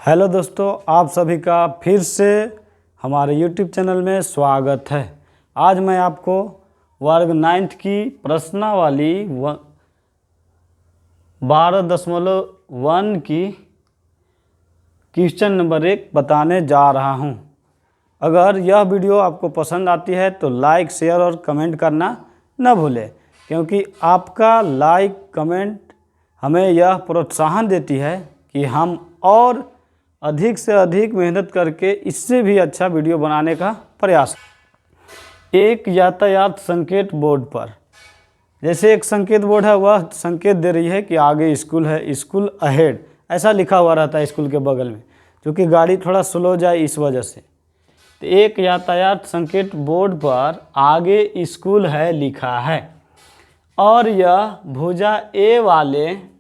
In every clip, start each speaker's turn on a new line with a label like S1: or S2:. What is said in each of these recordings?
S1: Hello दोस्तों, आप सभी का फिर से हमारे YouTube चैनल में स्वागत है। आज मैं आपको वर्ग 9th की प्रश्नावली 12.1 की क्वेश्चन नंबर 1 बताने जा रहा हूं। अगर यह वीडियो आपको पसंद आती है तो लाइक, शेयर और कमेंट करना न भूलें, क्योंकि आपका लाइक कमेंट हमें यह प्रोत्साहन देती है कि हम और अधिक से अधिक मेहनत करके इससे भी अच्छा वीडियो बनाने का प्रयास। एक यातायात संकेत बोर्ड पर, जैसे एक संकेत बोर्ड है, वह संकेत दे रही है कि आगे स्कूल है, स्कूल अहेड ऐसा लिखा हुआ रहता है स्कूल के बगल में, क्योंकि गाड़ी थोड़ा स्लो जाए इस वजह से। तो एक यातायात संकेत बोर्ड पर आगे स्कूल है लिखा है और यह भुजा ए वाले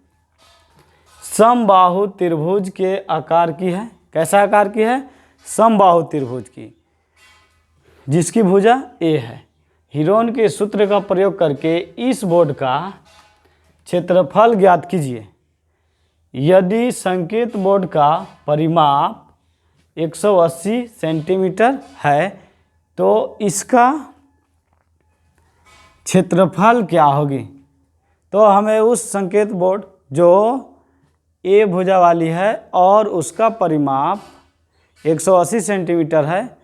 S1: समबाहु त्रिभुज के आकार की है। कैसा आकार की है? समबाहु त्रिभुज की, जिसकी भुजा ए है। हीरोन के सूत्र का प्रयोग करके इस बोर्ड का क्षेत्रफल ज्ञात कीजिए। यदि संकेत बोर्ड का परिमाप 180 सेंटीमीटर है तो इसका क्षेत्रफल क्या होगी? तो हमें उस संकेत बोर्ड जो ए भुजा वाली है और उसका परिमाप 180 सेंटीमीटर है,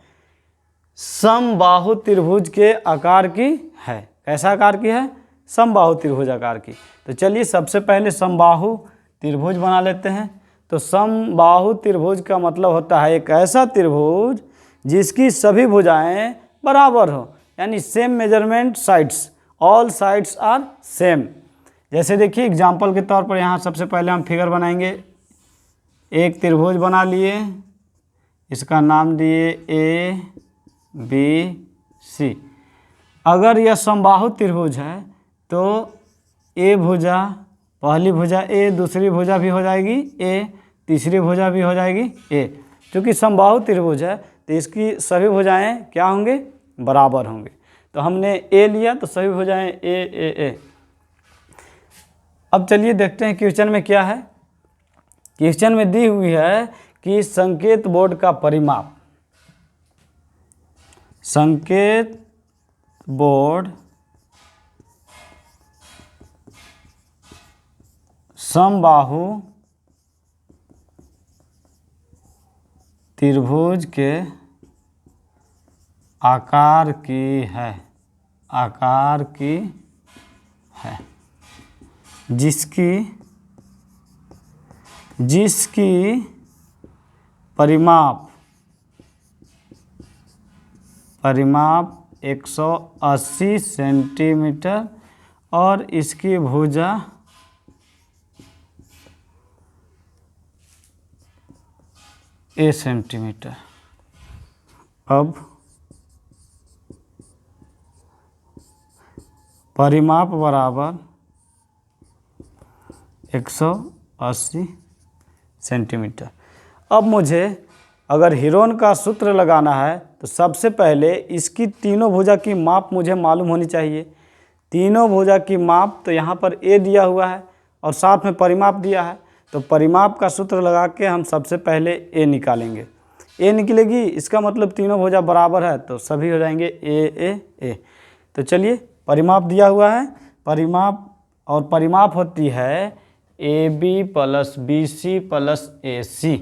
S1: समबाहु त्रिभुज के आकार की है। कैसा आकार की है? समबाहु त्रिभुज आकार की। तो चलिए सबसे पहले समबाहु त्रिभुज बना लेते हैं। तो समबाहु त्रिभुज का मतलब होता है एक ऐसा त्रिभुज जिसकी सभी भुजाएं बराबर हो, यानी same measurement sides, all sides are same. जैसे देखिए एग्जाम्पल के तौर पर यहाँ सबसे पहले हम फिगर बनाएंगे। एक त्रिभुज बना लिए, इसका नाम दिए ए बी सी। अगर यह समबाहु त्रिभुज है तो ए भुजा, पहली भुजा ए, दूसरी भुजा भी हो जाएगी ए, तीसरी भुजा भी हो जाएगी ए। क्योंकि समबाहु त्रिभुज है तो इसकी सभी भुजाएं क्या होंगे? बराबर होंगे। तो हमने ए लिया तो सभी भुजाएं ए ए ए। अब चलिए देखते हैं क्वेश्चन में क्या है। क्वेश्चन में दी हुई है कि संकेत बोर्ड का परिमाप, संकेत बोर्ड समबाहु त्रिभुज के आकार की है, आकार की है, जिसकी परिमाप 180 सेंटीमीटर और इसकी भुजा ए सेंटीमीटर। अब परिमाप बराबर 180 सेंटीमीटर। अब मुझे अगर हीरोन का सूत्र लगाना है तो सबसे पहले इसकी तीनों भुजा की माप मुझे मालूम होनी चाहिए। तीनों भुजा की माप तो यहाँ पर ए दिया हुआ है और साथ में परिमाप दिया है, तो परिमाप का सूत्र लगा के हम सबसे पहले ए निकालेंगे। ए निकलेगी, इसका मतलब तीनों भुजा बराबर है तो सभी हो जाएंगे ए ए ए। तो चलिए परिमाप दिया हुआ है, परिमाप होती है A B plus B C plus A C.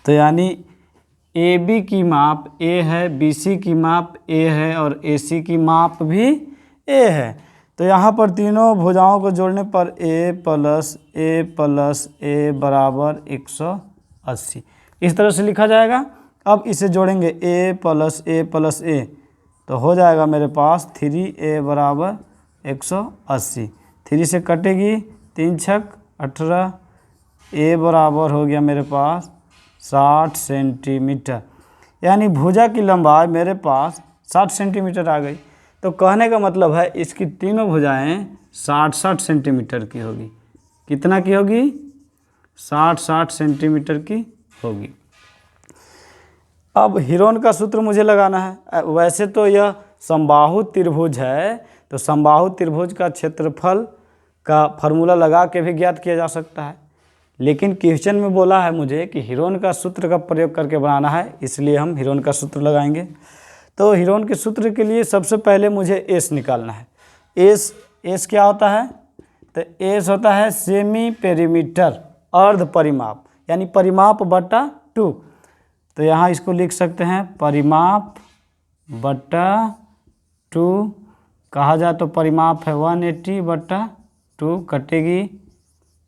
S1: तो यानी ए बी की माप ए है, बी सी की माप ए है और ए सी की माप भी ए है। तो यहाँ पर तीनों भुजाओं को जोड़ने पर ए प्लस ए बराबर 180 इस तरह से लिखा जाएगा। अब इसे जोड़ेंगे ए प्लस ए तो हो जाएगा मेरे पास 3a बराबर 180। 3 से कटेगी, 3 छक 18, ए बराबर हो गया मेरे पास 60 सेंटीमीटर, यानी भुजा की लंबाई मेरे पास 60 सेंटीमीटर आ गई। तो कहने का मतलब है इसकी तीनों भुजाएं 60 सेंटीमीटर की होगी। कितना की होगी? 60 सेंटीमीटर की होगी। अब हीरोन का सूत्र मुझे लगाना है। वैसे तो यह समबाहु त्रिभुज है, तो समबाहु त्रिभुज का क्षेत्रफल का फॉर्मूला लगा के भी ज्ञात किया जा सकता है, लेकिन क्वेश्चन में बोला है मुझे कि हीरोन का सूत्र का प्रयोग करके बनाना है, इसलिए हम हीरोन का सूत्र लगाएंगे। तो हीरोन के सूत्र के लिए सबसे पहले मुझे एस निकालना है। एस क्या होता है? तो एस होता है सेमी पेरीमीटर, अर्ध परिमाप, यानी परिमाप बटा 2। तो यहाँ इसको लिख सकते हैं परिमाप बटा 2। कहा जाए तो परिमाप है 180 बटा 2, कटेगी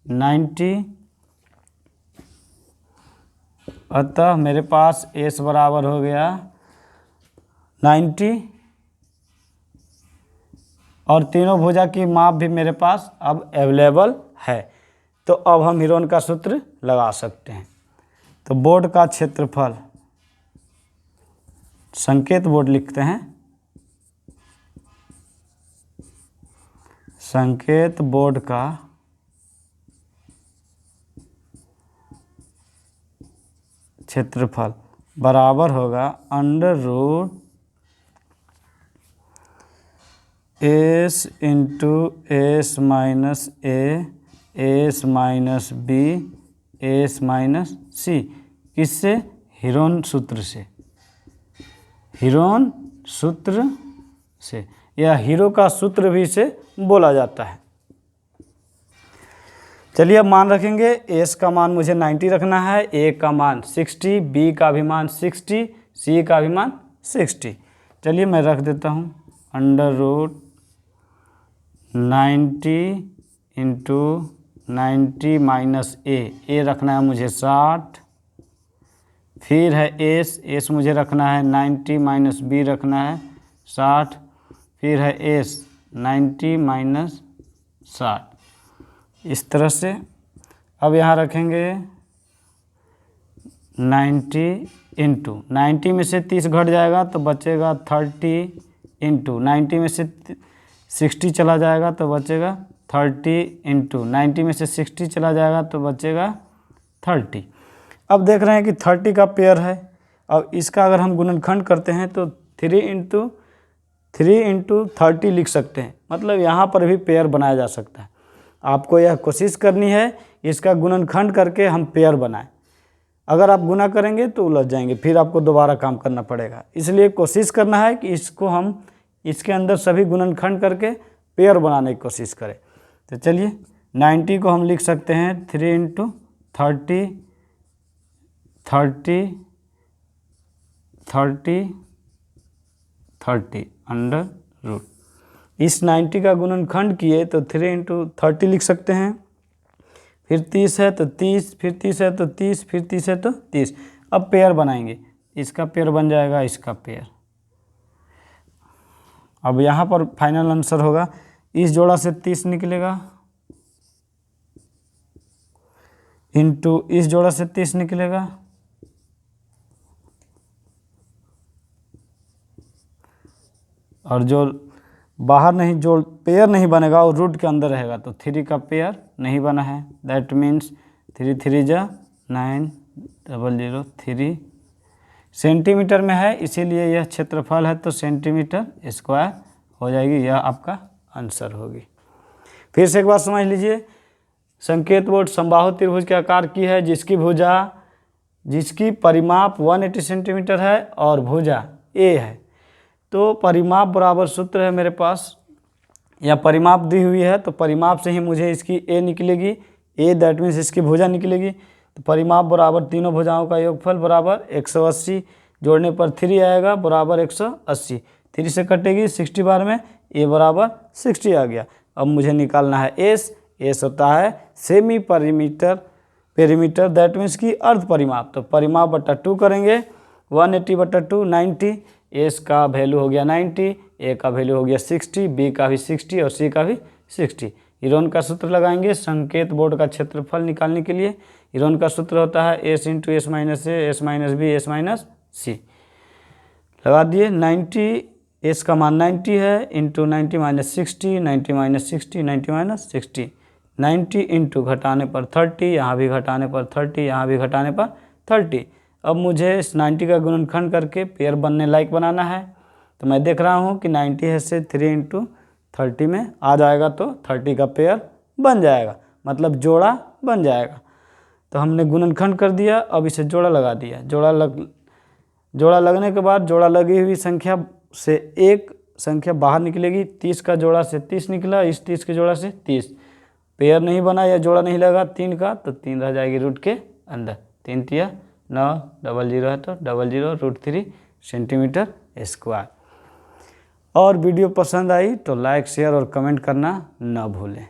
S1: 90। अतः मेरे पास एस बराबर हो गया 90, और तीनों भुजा की माप भी मेरे पास अब अवेलेबल है। तो अब हम हीरोन का सूत्र लगा सकते हैं। तो बोर्ड का क्षेत्रफल, संकेत बोर्ड लिखते हैं, संकेत बोर्ड का क्षेत्रफल बराबर होगा under root S into S minus A, S minus B, S minus C. किससे? हीरोन सूत्र से, हीरोन सूत्र से, या हीरो का सूत्र भी इसे बोला जाता है। चलिए अब मान रखेंगे। एस का मान मुझे 90 रखना है, ए का मान 60, बी का भी मान 60, सी का भी मान 60। चलिए मैं रख देता हूँ अंडर रूट 90 इंटू 90 माइनस ए रखना है मुझे 60, फिर है एस मुझे रखना है 90 माइनस बी रखना है 60, फिर है एस 90 माइनस 60, इस तरह से। अब यहाँ रखेंगे 90 इंटू 90 में से 30 घट जाएगा तो बचेगा 30, इंटू 90 में से 60 चला जाएगा तो बचेगा 30, इंटू 90 में से 60 चला जाएगा तो बचेगा 30। अब देख रहे हैं कि 30 का पेयर है। अब इसका अगर हम गुणनखंड करते हैं तो 3 इंटू 30 लिख सकते हैं, मतलब यहाँ पर भी पेयर बनाया जा सकता है। आपको यह कोशिश करनी है इसका गुणनखंड करके हम पेयर बनाएं। अगर आप गुना करेंगे तो उलझ जाएंगे, फिर आपको दोबारा काम करना पड़ेगा। इसलिए कोशिश करना है कि इसको हम इसके अंदर सभी गुणनखंड करके पेयर बनाने की कोशिश करें। तो चलिए 90 को हम लिख सकते हैं 3 इंटू 30, 30, 30, 30 अंडर रूट। इस 90 का गुणनखंड किए तो 3 इंटू 30 लिख सकते हैं, फिर 30 है तो 30, फिर 30 है तो 30, फिर 30 है तो 30। अब पेयर बनाएंगे, इसका पेयर बन जाएगा इसका पेयर। अब यहाँ पर फाइनल आंसर होगा, इस जोड़ा से 30 निकलेगा इंटू इस जोड़ा से 30 निकलेगा, और जो बाहर नहीं, जो पेयर नहीं बनेगा वो रूट के अंदर रहेगा, तो 3 का पेयर नहीं बना है। दैट मीन्स 3 3 जा 9 0 3 सेंटीमीटर में है, इसीलिए यह क्षेत्रफल है तो सेंटीमीटर स्क्वायर हो जाएगी। यह आपका आंसर होगी। फिर से एक बार समझ लीजिए, संकेत बोर्ड समबाहु त्रिभुज के आकार की है, जिसकी परिमाप 180 सेंटीमीटर है और भुजा ए है। तो परिमाप बराबर सूत्र है मेरे पास, या परिमाप दी हुई है तो परिमाप से ही मुझे इसकी ए निकलेगी, ए दैट मीन्स इसकी भुजा निकलेगी। तो परिमाप बराबर तीनों भुजाओं का योगफल बराबर 180, जोड़ने पर 3 आएगा बराबर 180, 3 से कटेगी 60 बार में, ए बराबर 60 आ गया। अब मुझे निकालना है एस होता है सेमी पेरीमीटर दैट मीन्स की अर्ध परिमाप। तो परिमाप बटा 2 करेंगे, 180 बटा 2 90, एस का वैल्यू हो गया 90, ए का वैल्यू हो गया 60, बी का भी 60 और सी का भी 60। हीरोन का सूत्र लगाएंगे संकेत बोर्ड का क्षेत्रफल निकालने के लिए। हीरोन का सूत्र होता है S into S minus A, S minus B, S minus C. लगा दिए। 90 एस का मान 90 है, into 90 minus 60, 90 minus 60, 90 minus 60, 90 into घटाने पर 30, यहाँ भी घटाने पर 30, यहाँ भी घटाने पर 30। अब मुझे इस 90 का गुणनखंड करके पेयर बनने लायक बनाना है। तो मैं देख रहा हूँ कि 90 है से 3 इंटू 30 में आ जाएगा तो 30 का पेयर बन जाएगा, मतलब जोड़ा बन जाएगा। तो हमने गुणनखंड कर दिया। अब इसे जोड़ा लगा दिया। जोड़ा लगने के बाद जोड़ा लगी हुई संख्या से एक संख्या बाहर निकलेगी। 30 का जोड़ा से 30 निकला, इस 30 के जोड़ा से 30। पेयर नहीं बना या जोड़ा नहीं लगा 3 का, तो 3 रह जाएगी रूट के अंदर। 3 तिया 9, डबल 0 है तो डबल 0 √3 सेंटीमीटर स्क्वायर। और वीडियो पसंद आई तो लाइक शेयर और कमेंट करना न भूलें।